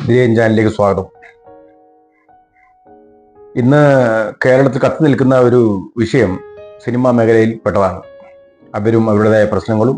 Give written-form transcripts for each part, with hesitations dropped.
ദിലീൻ ചാനലിലേക്ക് സ്വാഗതം. ഇന്ന് കേരളത്തിൽ കത്തി നിൽക്കുന്ന ഒരു വിഷയം സിനിമാ മേഖലയിൽ പെട്ടതാണ്. അവരും അവരുടേതായ പ്രശ്നങ്ങളും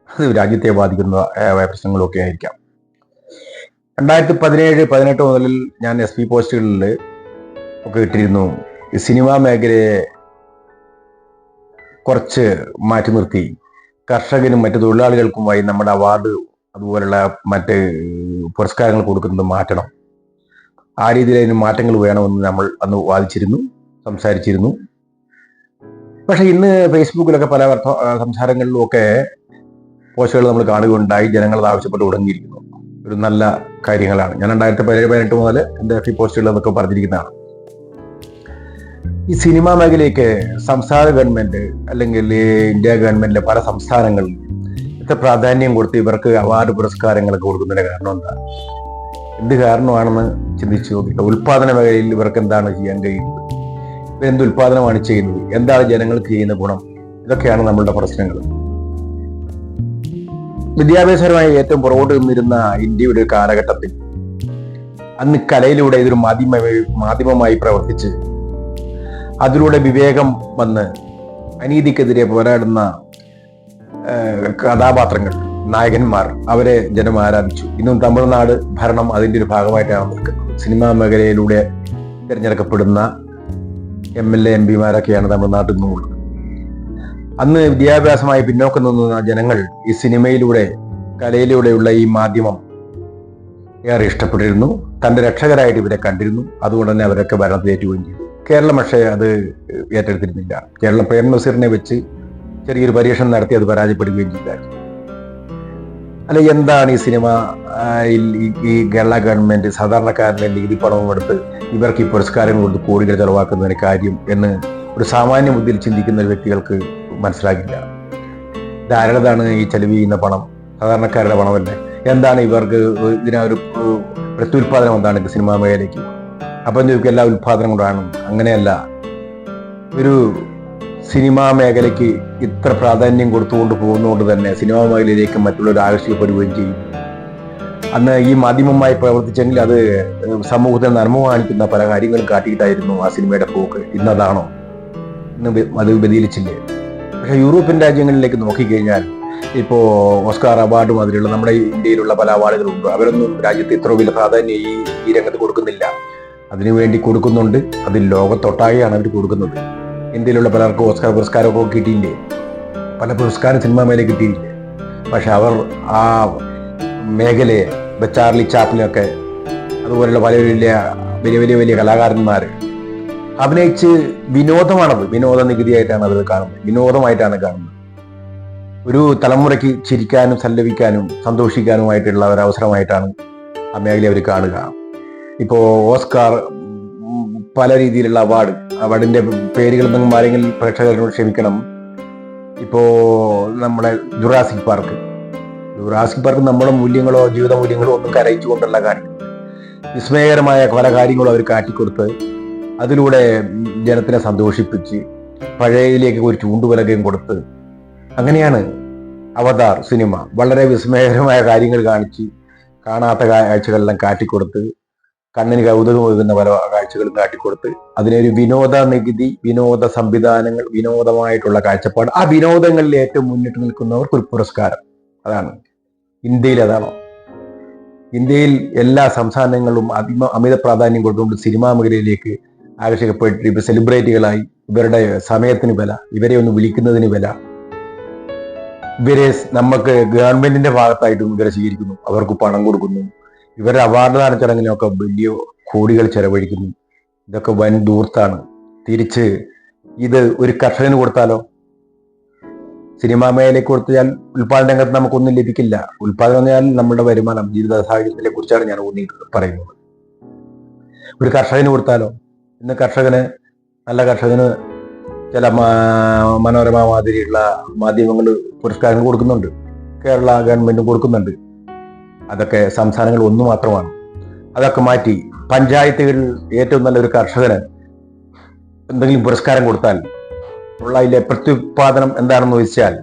അത് രാജ്യത്തെ ബാധിക്കുന്നതായ പ്രശ്നങ്ങളും ഒക്കെ ആയിരിക്കാം. 2017-18 മുതൽ ഞാൻ SP പോസ്റ്റുകളിൽ ഒക്കെ ഇട്ടിരുന്നു, സിനിമാ മേഖലയെ കുറച്ച് മാറ്റി നിർത്തി കർഷകനും മറ്റു തൊഴിലാളികൾക്കുമായി നമ്മുടെ അവാർഡ് അതുപോലുള്ള മറ്റ് പുരസ്കാരങ്ങൾ കൊടുക്കുന്നത് മാറ്റണം. ആ രീതിയിൽ അതിന് മാറ്റങ്ങൾ വേണമെന്ന് നമ്മൾ അന്ന് വാദിച്ചിരുന്നു, സംസാരിച്ചിരുന്നു. പക്ഷെ ഇന്ന് ഫേസ്ബുക്കിലൊക്കെ പല സംസാരങ്ങളിലും ഒക്കെ പോസ്റ്റുകൾ നമ്മൾ കാണുകയുണ്ടായി. ജനങ്ങൾ അത് ആവശ്യപ്പെട്ട് തുടങ്ങിയിരിക്കുന്നു. ഒരു നല്ല കാര്യങ്ങളാണ്. ഞാൻ 2017-18 മുതൽ എൻ്റെ FB പോസ്റ്റുകൾ എന്നൊക്കെ പറഞ്ഞിരിക്കുന്നതാണ്. ഈ സിനിമാ മേഖലയ്ക്ക് സംസ്ഥാന ഗവൺമെന്റ് അല്ലെങ്കിൽ ഇന്ത്യ ഗവൺമെന്റിലെ പല സംസ്ഥാനങ്ങളും ഇത്ര പ്രാധാന്യം കൊടുത്ത് ഇവർക്ക് അവാർഡ് പുരസ്കാരങ്ങളൊക്കെ കൊടുക്കുന്നതിന്റെ കാരണം എന്താ? എന്ത് കാരണമാണെന്ന് ചിന്തിച്ചു നോക്കിയിട്ട് ഉൽപാദന മേഖലയിൽ ഇവർക്ക് എന്താണ് ചെയ്യാൻ കഴിയുന്നത്? ഇവരെന്ത് ഉൽപാദനമാണ് ചെയ്യുന്നത്? എന്താണ് ജനങ്ങൾക്ക് ചെയ്യുന്ന ഗുണം? ഇതൊക്കെയാണ് നമ്മളുടെ പ്രശ്നങ്ങൾ. വിദ്യാഭ്യാസപരമായി ഏറ്റവും പുറകോട്ട് നിന്നിരുന്ന ഇന്ത്യയുടെ ഒരു കാലഘട്ടത്തിൽ അന്ന് കലയിലൂടെ ഇതൊരു മാധ്യമമായി പ്രവർത്തിച്ച് അതിലൂടെ വിവേകം വന്ന് അനീതിക്കെതിരെ പോരാടുന്ന കഥാപാത്രങ്ങൾ, നായകന്മാർ, അവരെ ജനം ആരാധിച്ചു. ഇന്നും തമിഴ്നാട് ഭരണം അതിൻ്റെ ഒരു ഭാഗമായിട്ടാണ് നിൽക്കുന്നത്. സിനിമാ മേഖലയിലൂടെ തിരഞ്ഞെടുക്കപ്പെടുന്ന MLA MP-മാരൊക്കെയാണ് തമിഴ്നാട്ടിൽ നിന്നുള്ളത്. അന്ന് വിദ്യാഭ്യാസമായി പിന്നോക്കം നിന്ന ജനങ്ങൾ ഈ സിനിമയിലൂടെ, കലയിലൂടെയുള്ള ഈ മാധ്യമം ഏറെ ഇഷ്ടപ്പെട്ടിരുന്നു. തൻ്റെ രക്ഷകരായിട്ട് ഇവരെ കണ്ടിരുന്നു. അതുകൊണ്ട് തന്നെ അവരൊക്കെ ഭരണത്തിലേറ്റുകയും ചെയ്തു. കേരളം പക്ഷേ അത് ഏറ്റെടുത്തിരുന്നില്ല. കേരളം പ്രേം നസീറിനെ വെച്ച് ചെറിയൊരു പരീക്ഷണം നടത്തി അത് പരാജയപ്പെടുകയും ചെയ്തായിരുന്നു. അല്ല, എന്താണ് ഈ സിനിമ ഈ കേരള ഗവൺമെന്റ് സാധാരണക്കാരന്റെ നികുതി പണവും എടുത്ത് ഇവർക്ക് ഈ പുരസ്കാരങ്ങൾ കൊടുത്ത് കോടികൾ ചെലവാക്കുന്നതിന് കാര്യം എന്ന് ഒരു സാമാന്യ ബുദ്ധിയിൽ ചിന്തിക്കുന്ന വ്യക്തികൾക്ക് മനസ്സിലാക്കില്ല. ധാരാളതാണ് ഈ ചെലവ് ചെയ്യുന്ന പണം, സാധാരണക്കാരുടെ പണമല്ലേ. എന്താണ് ഇവർക്ക് ഇതിനൊരു പ്രത്യുൽപാദനം എന്താണ് സിനിമാ മേഖലയ്ക്ക്? അപ്പം ചോദിക്കും എല്ലാ ഉൽപാദനം കൊണ്ടാണ്. അങ്ങനെയല്ല. ഒരു സിനിമാ മേഖലയ്ക്ക് ഇത്ര പ്രാധാന്യം കൊടുത്തുകൊണ്ട് പോകുന്നതുകൊണ്ട് തന്നെ സിനിമാ മേഖലയിലേക്ക് മറ്റുള്ളവർ ആകർഷിക്കപ്പെടുകയും ചെയ്യും. അന്ന് ഈ മാധ്യമമായി പ്രവർത്തിച്ചെങ്കിൽ അത് സമൂഹത്തിന് നന്മ കാണിക്കുന്ന പല കാര്യങ്ങളും കാട്ടിയിട്ടായിരുന്നു ആ സിനിമയുടെ പോക്ക്. ഇന്നതാണോ? ഇന്ന് അത് വ്യതിചലിച്ചില്ലേ? പക്ഷെ യൂറോപ്യൻ രാജ്യങ്ങളിലേക്ക് നോക്കിക്കഴിഞ്ഞാൽ ഇപ്പോൾ ഓസ്കാർ അവാർഡ് മാതിരിയുള്ള നമ്മുടെ ഇന്ത്യയിലുള്ള പല അവാർഡുകളുണ്ട്. അവരൊന്നും രാജ്യത്ത് ഇത്ര വലിയ പ്രാധാന്യം ഈ രംഗത്ത് കൊടുക്കുന്നില്ല. അതിനുവേണ്ടി കൊടുക്കുന്നുണ്ട്. അത് ലോകത്തൊട്ടാകെയാണ് അവർ കൊടുക്കുന്നത്. ഇന്ത്യയിലുള്ള പലർക്കും ഓസ്കാർ പുരസ്കാരമൊക്കെ കിട്ടിയില്ലേ? പല പുരസ്കാരം സിനിമാ മേഖല കിട്ടിയില്ലേ? പക്ഷെ അവർ ആ മേഖലയെ ചാർലി ചാപ്ലിനൊക്കെ അതുപോലുള്ള പല വലിയ കലാകാരന്മാർ അഭിനയിച്ച് വിനോദമാണത്. വിനോദ നികുതിയായിട്ടാണ് അത് കാണുന്നത്. വിനോദമായിട്ടാണ് കാണുന്നത്. ഒരു തലമുറയ്ക്ക് ചിരിക്കാനും സല്ലപിക്കാനും സന്തോഷിക്കാനുമായിട്ടുള്ള ഒരവസരമായിട്ടാണ് ആ മേഖല അവർ കാണുക. ഇപ്പോൾ ഓസ്കാർ, പല രീതിയിലുള്ള അവാർഡിന്റെ പേരുകൾ എന്തെങ്കിലും ആരെങ്കിലും പ്രേക്ഷകരോട് ക്ഷമിക്കണം. ഇപ്പോ നമ്മുടെ ജുറാസിക് പാർക്ക് നമ്മുടെ മൂല്യങ്ങളോ ജീവിത മൂല്യങ്ങളോ ഒന്നും കരയിച്ചുകൊണ്ടല്ല കാണിക്കുന്നത്. വിസ്മയകരമായ പല കാര്യങ്ങളും അവർ കാട്ടിക്കൊടുത്ത് അതിലൂടെ ജനത്തിനെ സന്തോഷിപ്പിച്ച് പഴയതിലേക്ക് ഒരു ചൂണ്ടുപലകയും കൊടുത്ത്, അങ്ങനെയാണ് അവതാർ സിനിമ വളരെ വിസ്മയകരമായ കാര്യങ്ങൾ കാണിച്ച് കാണാത്ത കാഴ്ചകളെല്ലാം കാട്ടിക്കൊടുത്ത് കണ്ണിന് കൗതുകമൊഴുകുന്ന പല കാഴ്ചകളും കാട്ടിക്കൊടുത്ത് അതിനൊരു വിനോദ നികുതി, വിനോദ സംവിധാനങ്ങൾ, വിനോദമായിട്ടുള്ള കാഴ്ചപ്പാട്, ആ വിനോദങ്ങളിൽ ഏറ്റവും മുന്നിട്ട് നിൽക്കുന്നവർക്ക് ഒരു പുരസ്കാരം. അതാണ് ഇന്ത്യയിൽ. അതാണോ? ഇന്ത്യയിൽ എല്ലാ സംസ്ഥാനങ്ങളും അമിത പ്രാധാന്യം കൊടുത്തുകൊണ്ട് സിനിമാ മേഖലയിലേക്ക് ആകർഷിക്കപ്പെട്ട് ഇവർ സെലിബ്രിറ്റികളായി, ഇവരുടെ സമയത്തിന് വില, ഇവരെ ഒന്ന് വിളിക്കുന്നതിന് വില, ഇവരെ നമുക്ക് ഗവൺമെന്റിന്റെ ഭാഗത്തായിട്ടും ഇവരെ സ്വീകരിക്കുന്നു, അവർക്ക് പണം കൊടുക്കുന്നു, ഇവരുടെ അവാർഡ് ദാന ചടങ്ങിനൊക്കെ വലിയ കോടികൾ ചെലവഴിക്കുന്നു. ഇതൊക്കെ വൻ ദൂർത്താണ്. തിരിച്ച് ഇത് ഒരു കർഷകന് കൊടുത്താലോ? സിനിമാ മേഖലയ്ക്ക് കൊടുത്താൽ ഉൽപാദന രംഗത്ത് നമുക്കൊന്നും ലഭിക്കില്ല. ഉൽപാദനം എന്ന് പറഞ്ഞാൽ നമ്മുടെ വരുമാനം, ജീവിത സാഹചര്യത്തെ കുറിച്ചാണ് ഞാൻ പറയുന്നത്. ഒരു കർഷകന് കൊടുത്താലോ? ഇന്ന് നല്ല കർഷകന് ചില മനോരമ മാതിരിയുള്ള മാധ്യമങ്ങൾ പുരസ്കാരങ്ങൾ കൊടുക്കുന്നുണ്ട്. കേരള ഗവൺമെന്റും കൊടുക്കുന്നുണ്ട്. അതൊക്കെ സംസ്ഥാനങ്ങൾ ഒന്നു മാത്രമാണ്. അതൊക്കെ മാറ്റി പഞ്ചായത്തുകളിൽ ഏറ്റവും നല്ലൊരു കർഷകന് എന്തെങ്കിലും പുരസ്കാരം കൊടുത്താൽ ഉള്ള അതിലെ പ്രത്യുത്പാദനം എന്താണെന്ന് ചോദിച്ചാൽ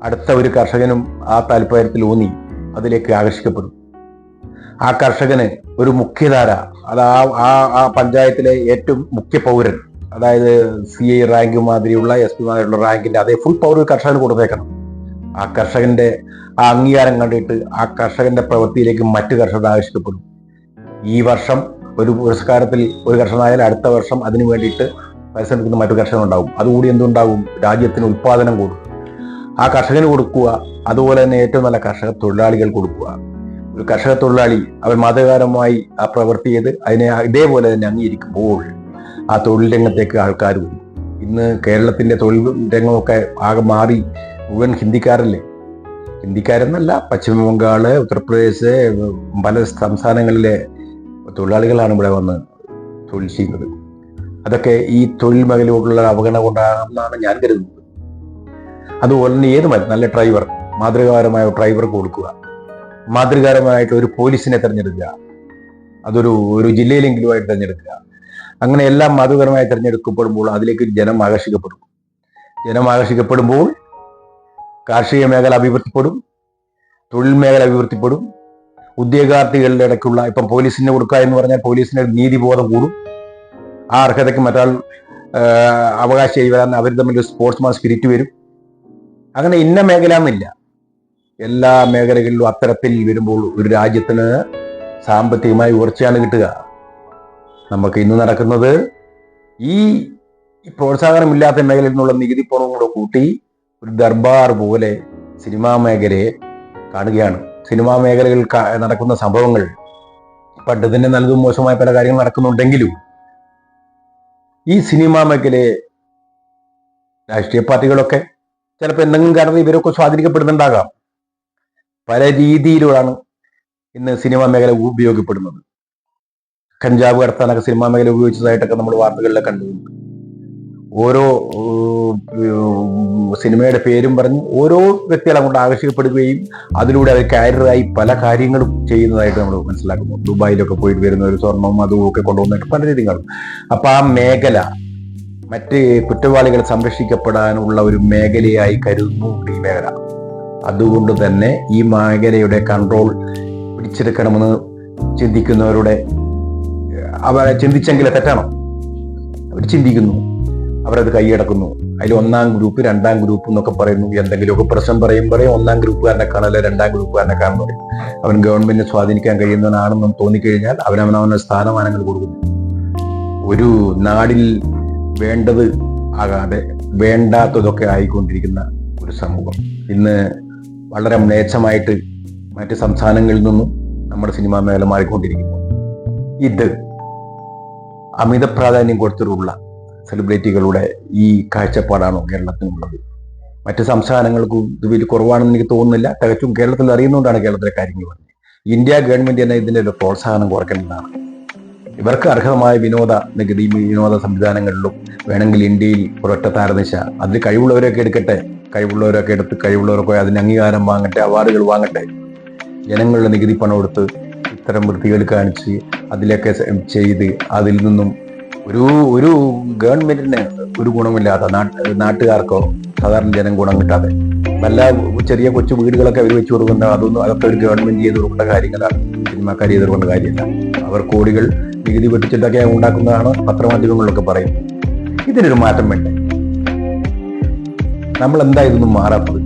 അടുത്ത ഒരു കർഷകനും ആ താല്പര്യത്തിൽ ഊന്നി അതിലേക്ക് ആകർഷിക്കപ്പെടും. ആ കർഷകന് ഒരു മുഖ്യധാര, അത് ആ പഞ്ചായത്തിലെ ഏറ്റവും മുഖ്യ പൗരൻ, അതായത് CI റാങ്ക് മാതിരിയുള്ള SP മാതിരിയുള്ള റാങ്കിന്റെ അതേ ഫുൾ പവർ കർഷകന് കൊടുത്തേക്കണം. ആ കർഷകന്റെ ആ അംഗീകാരം കണ്ടിട്ട് ആ കർഷകന്റെ പ്രവൃത്തിയിലേക്ക് മറ്റു കർഷകർ ആവശ്യപ്പെടും. ഈ വർഷം ഒരു പുരസ്കാരത്തിൽ ഒരു കർഷകനായാലും അടുത്ത വർഷം അതിനു വേണ്ടിയിട്ട് പരിശ്രമിക്കുന്ന മറ്റു കർഷകരുണ്ടാവും. അതുകൂടി എന്തുണ്ടാവും? രാജ്യത്തിന് ഉൽപാദനം കൂടും. ആ കർഷകന് കൊടുക്കുക. അതുപോലെ തന്നെ ഏറ്റവും നല്ല കർഷക തൊഴിലാളികൾ കൊടുക്കുക. ഒരു കർഷക തൊഴിലാളി അവൻ മാതൃകാരമായി ആ പ്രവൃത്തി ചെയ്ത് അതിനെ ഇതേപോലെ തന്നെ അംഗീകരിക്കുമ്പോൾ ആ തൊഴിൽ രംഗത്തേക്ക് ആൾക്കാർ വരും. ഇന്ന് കേരളത്തിന്റെ തൊഴിൽ രംഗമൊക്കെ ആകെ മാറി മുഴുവൻ ഹിന്ദിക്കാരല്ലേ. ഹിന്ദിക്കാരെന്നല്ല, പശ്ചിമ ബംഗാള്, ഉത്തർപ്രദേശ്, പല സംസ്ഥാനങ്ങളിലെ തൊഴിലാളികളാണ് ഇവിടെ വന്ന് തൊഴിൽ ചെയ്യുന്നത്. അതൊക്കെ ഈ തൊഴിൽ മേഖലയോടുള്ള അവഗണന കൊണ്ടാണെന്നാണ് ഞാൻ കരുതുന്നത്. അതുപോലെ തന്നെ ഏത് നല്ല ഡ്രൈവർ, മാതൃകാപരമായ ഡ്രൈവർ കൊടുക്കുക. മാതൃകാപരമായിട്ട് ഒരു പോലീസിനെ തിരഞ്ഞെടുക്കുക. ഒരു ജില്ലയിലെങ്കിലുമായിട്ട് തിരഞ്ഞെടുക്കുക. അങ്ങനെ എല്ലാം മാതൃകാപരമായി തിരഞ്ഞെടുക്കപ്പെടുമ്പോൾ അതിലേക്ക് ജനം ആകർഷിക്കപ്പെടുമ്പോൾ കാർഷിക മേഖല അഭിവൃദ്ധിപ്പെടും, തൊഴിൽ മേഖല അഭിവൃദ്ധിപ്പെടും. ഉദ്യോഗാർത്ഥികളുടെ ഇടയ്ക്കുള്ള ഇപ്പം പോലീസിന് കൊടുക്കുക എന്ന് പറഞ്ഞാൽ പോലീസിന് നീതിബോധം കൂടും. ആ അർഹതയ്ക്ക് മറ്റാൾ അവകാശം വരാൻ അവർ തമ്മിൽ സ്പോർട്സ്മാൻ സ്പിരിറ്റ് വരും. അങ്ങനെ ഇന്ന മേഖല എന്നില്ല, എല്ലാ മേഖലകളിലും അത്തരത്തിൽ വരുമ്പോൾ ഒരു രാജ്യത്തിന് സാമ്പത്തികമായി ഉയർച്ചയാണ് കിട്ടുക. നമുക്ക് ഇന്ന് നടക്കുന്നത് ഈ പ്രോത്സാഹനമില്ലാത്ത മേഖലയിൽ നിന്നുള്ള നികുതി പണവും കൂടെ കൂട്ടി ഒരു ദർബാർ പോലെ സിനിമാ മേഖലയെ കാണുകയാണ്. സിനിമാ മേഖലകളിൽ നടക്കുന്ന സംഭവങ്ങൾ പണ്ട് തന്നെ നല്ലതും മോശമായ പല കാര്യങ്ങൾ നടക്കുന്നുണ്ടെങ്കിലും ഈ സിനിമാ മേഖലയെ രാഷ്ട്രീയ പാർട്ടികളൊക്കെ ചിലപ്പോൾ എന്തെങ്കിലും കാരണത്തിൽ ഇവരൊക്കെ സ്വാധീനിക്കപ്പെടുന്നുണ്ടാകാം. പല രീതിയിലാണ് ഇന്ന് സിനിമാ മേഖല ഉപയോഗപ്പെടുന്നത്. കഞ്ചാവ് കടത്താനൊക്കെ സിനിമാ മേഖല ഉപയോഗിച്ചതായിട്ടൊക്കെ നമ്മൾ വാർത്തകളിലൊക്കെ കണ്ടിട്ടുണ്ട്. ഓരോ സിനിമയുടെ പേരും പറഞ്ഞ് ഓരോ വ്യക്തികളെ കൊണ്ട് ആകർഷിക്കപ്പെടുകയും അതിലൂടെ അവർ കാരിയറായി പല കാര്യങ്ങളും ചെയ്യുന്നതായിട്ട് നമ്മൾ മനസ്സിലാക്കുന്നു. ദുബായിലൊക്കെ പോയിട്ട് വരുന്ന ഒരു സ്വർണം അതും ഒക്കെ കൊണ്ടുവന്നിട്ട് പല രീതികളും. അപ്പൊ ആ മേഖല മറ്റ് കുറ്റവാളികൾ സംരക്ഷിക്കപ്പെടാനുള്ള ഒരു മേഖലയായി കരുതുന്നു ഈ മേഖല. അതുകൊണ്ട് തന്നെ ഈ മേഖലയുടെ കൺട്രോൾ പിടിച്ചെടുക്കണമെന്ന് ചിന്തിക്കുന്നവരുടെ അവരെ ചിന്തിച്ചെങ്കിൽ തെറ്റാണോ? അവർ ചിന്തിക്കുന്നു, അവരത് കൈയടക്കുന്നു. അതിൽ 1ാം ഗ്രൂപ്പ് 2ാം ഗ്രൂപ്പ് എന്നൊക്കെ പറയുന്നു. എന്തെങ്കിലുമൊക്കെ പ്രശ്നം പറയുമ്പോഴേ 1ാം ഗ്രൂപ്പുകാരനെ കാണല്ലേ 2ാം ഗ്രൂപ്പുകാരനെ കാണുന്നു പറയും. അവൻ ഗവൺമെന്റിനെ സ്വാധീനിക്കാൻ കഴിയുന്നവനാണെന്ന് തോന്നിക്കഴിഞ്ഞാൽ അവനവനവന്റെ സ്ഥാനമാനങ്ങൾ കൊടുക്കുന്നു. ഒരു നാടിൽ വേണ്ടത് ആകാതെ വേണ്ടാത്തതൊക്കെ ആയിക്കൊണ്ടിരിക്കുന്ന ഒരു സമൂഹം ഇന്ന് വളരെ മ്ലേച്ഛമായിട്ട് മറ്റ് സംസ്ഥാനങ്ങളിൽ നിന്നും നമ്മുടെ സിനിമാ മേഖല മാറിക്കൊണ്ടിരിക്കുന്നു. ഇത് അമിത പ്രാധാന്യം കൊടുത്തിട്ടുള്ള സെലിബ്രിറ്റികളുടെ ഈ കാഴ്ചപ്പാടാണോ കേരളത്തിനുള്ളത്? മറ്റ് സംസ്ഥാനങ്ങൾക്കും ഇത് വലിയ കുറവാണെന്ന് എനിക്ക് തോന്നുന്നില്ല. തികച്ചും കേരളത്തിൽ അറിയുന്നതുകൊണ്ടാണ് കേരളത്തിലെ കാര്യങ്ങൾ പറഞ്ഞത്. ഇന്ത്യ ഗവൺമെന്റ് തന്നെ ഇതിൻ്റെ ഒരു പ്രോത്സാഹനം കുറയ്ക്കേണ്ടതാണ്. ഇവർക്ക് അർഹമായ വിനോദ സംവിധാനങ്ങളിലും വേണമെങ്കിൽ ഇന്ത്യയിൽ ഒരൊറ്റ താരനിശ, അതിൽ കഴിവുള്ളവരൊക്കെ എടുക്കട്ടെ, കഴിവുള്ളവരൊക്കെ എടുത്ത് കഴിവുള്ളവരൊക്കെ അതിന് അംഗീകാരം വാങ്ങട്ടെ, അവാർഡുകൾ വാങ്ങട്ടെ. ജനങ്ങളുടെ നികുതി പണം എടുത്ത് ഇത്തരം വൃത്തികൾ കാണിച്ച് അതിലൊക്കെ ചെയ്ത് അതിൽ നിന്നും ഒരു ഗവൺമെന്റിന് ഒരു ഗുണമില്ലാത്ത നാട്ടുകാർക്കോ സാധാരണ ജനം ഗുണം കിട്ടാതെ വല്ല ചെറിയ കൊച്ചു വീടുകളൊക്കെ അവർ വെച്ച് കൊടുക്കുന്ന അതൊക്കെ ഒരു ഗവൺമെന്റ് ചെയ്ത് കൊടുക്കേണ്ട കാര്യങ്ങളാണ്. സിനിമാക്കാർ ചെയ്ത് കൊടുക്കേണ്ട കാര്യമല്ല. അവർ കോടികൾ നികുതി വെട്ടിച്ചിട്ടൊക്കെ ഉണ്ടാക്കുന്നതാണ് പത്രമാധ്യമങ്ങളിലൊക്കെ പറയുന്നത്. ഇതിനൊരു മാറ്റം വേണ്ടേ? നമ്മൾ എന്താ ഇതൊന്നും മാറാത്തത്?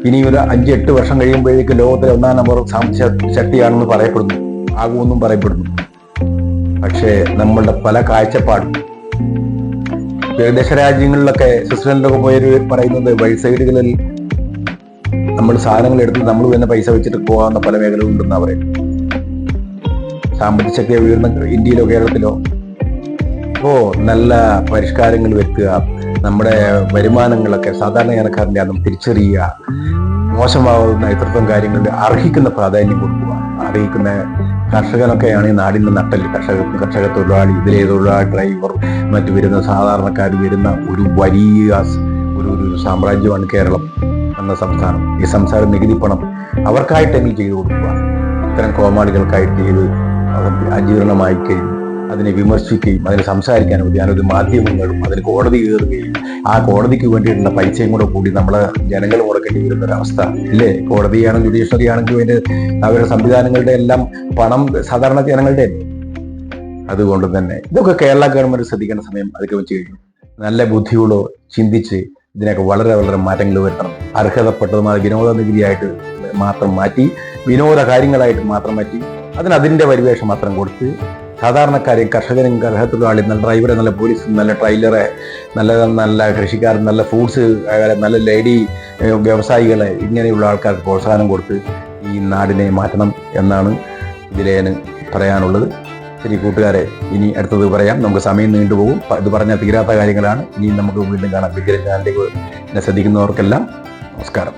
ഇനി ഒരു 5-8 വർഷം കഴിയുമ്പോഴേക്കും ലോകത്തിലെ 1ാം നമ്പർ സാമ്പത്തിക ശക്തിയാണെന്ന് പറയപ്പെടുന്നു, ആകുമെന്നും പറയപ്പെടുന്നു. പക്ഷേ നമ്മളുടെ പല കാഴ്ചപ്പാടും വിദേശ രാജ്യങ്ങളിലൊക്കെ സ്വിറ്റ്സർലൻഡിലൊക്കെ പോയവർ പറയുന്നത് വഴി സൈഡുകളിൽ നമ്മൾ സാധനങ്ങൾ എടുത്ത് നമ്മൾ തന്നെ പൈസ വെച്ചിട്ട് പോകാവുന്ന പല മേഖലകളുണ്ടെന്നാ പറയുന്നത്. സാമ്പത്തിക ശക്തി ഉയർന്ന ഇന്ത്യയിലോ കേരളത്തിലോ നല്ല പരിഷ്കാരങ്ങൾ വരുത്തുക, നമ്മുടെ വരുമാനങ്ങളൊക്കെ സാധാരണ ജനക്കാരൻ്റെ അതും തിരിച്ചറിയുക, മോശമാവുന്ന ഇത്തരം കാര്യങ്ങളിൽ അർഹിക്കുന്ന പ്രാധാന്യം കൊടുക്കുക. അർഹിക്കുന്ന കർഷകനൊക്കെയാണ് ഈ നാടിൻ്റെ നട്ടല്. കർഷക തൊഴിലാളി, ഇതിലെ തൊഴിലാളി, ഡ്രൈവർ, മറ്റു വരുന്ന സാധാരണക്കാർ വരുന്ന ഒരു വലിയ ഒരു സാമ്രാജ്യമാണ് കേരളം എന്ന സംസ്ഥാനം. ഈ സംസ്ഥാന നികുതി പണം അവർക്കായിട്ടെങ്കിലും ചെയ്തു കൊടുക്കുക. ഇത്തരം കോമാളികൾക്കായിട്ട് ചെയ്ത് അവർ അജീർണമായി കഴിഞ്ഞു. അതിനെ വിമർശിക്കുകയും അതിനെ സംസാരിക്കാനും ഞാനൊരു മാധ്യമങ്ങളും അതിന് കോടതി കയറുകയും ആ കോടതിക്ക് വേണ്ടിയിട്ടുള്ള പൈസയും കൂടി നമ്മളെ ജനങ്ങൾ മുടക്കേണ്ടി വരുന്ന ഒരവസ്ഥ ഇല്ലേ? കോടതിയാണെങ്കിൽ ജുഡീഷ്യറി ആണെങ്കിൽ അതിന്റെ അവരുടെ സംവിധാനങ്ങളുടെ എല്ലാം പണം സാധാരണ ജനങ്ങളുടെ. അതുകൊണ്ട് തന്നെ ഇതൊക്കെ കേരള ഗവൺമെന്റ് ശ്രദ്ധിക്കേണ്ട സമയം അതൊക്കെ വെച്ച് കഴിഞ്ഞു. നല്ല ബുദ്ധിയോടെ ചിന്തിച്ച് ഇതിനൊക്കെ വളരെ വളരെ മാറ്റങ്ങൾ വരുത്തണം. അർഹതപ്പെട്ടതുമായ വിനോദ നികുതിയായിട്ട് മാത്രം മാറ്റി, വിനോദ കാര്യങ്ങളായിട്ട് മാത്രം മാറ്റി, അതിന്റെ പരിവേഷം മാത്രം കൊടുത്ത് സാധാരണക്കാരെയും കർഷകരും കർഷകത്തൊഴിലാളി, നല്ല ഡ്രൈവറെ, നല്ല പോലീസ്, നല്ല ട്രെയിലറെ, നല്ല കൃഷിക്കാരൻ, നല്ല ഫ്രൂട്ട്സ്, നല്ല ലേഡി വ്യവസായികളെ, ഇങ്ങനെയുള്ള ആൾക്കാർക്ക് പ്രോത്സാഹനം കൊടുത്ത് ഈ നാടിനെ മാറ്റണം എന്നാണ് ഇതിലേന് പറയാനുള്ളത്. ശരി കൂട്ടുകാരെ, ഇനി അടുത്തത് പറയാം. നമുക്ക് സമയം നീണ്ടുപോകും. ഇത് പറഞ്ഞാൽ തീരാത്ത കാര്യങ്ങളാണ്. ഇനി നമുക്ക് വീണ്ടും കാണാം. വിഗ്രഹ ചാനലിലേക്ക് എന്നെ ശ്രദ്ധിക്കുന്നവർക്കെല്ലാം നമസ്കാരം.